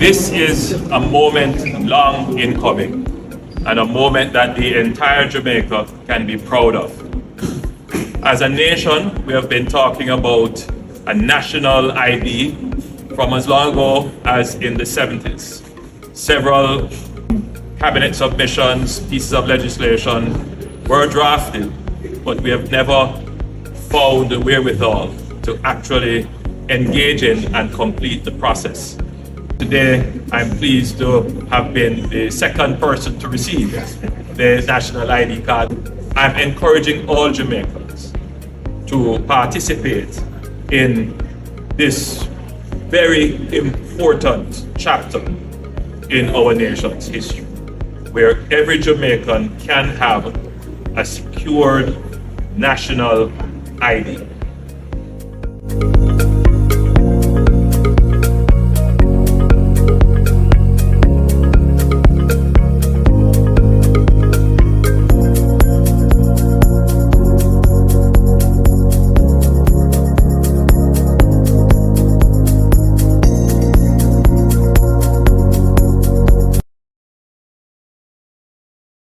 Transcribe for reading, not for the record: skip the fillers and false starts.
This is a moment long in coming, and a moment that the entire Jamaica can be proud of. As a nation, we have been talking about a national ID from as long ago as in the 70s. Several cabinet submissions, pieces of legislation were drafted, but we have never found the wherewithal to actually engage in and complete the process. Today, I'm pleased to have been the second person to receive the national ID card. I'm encouraging all Jamaicans to participate in this very important chapter in our nation's history, where every Jamaican can have a secured national ID.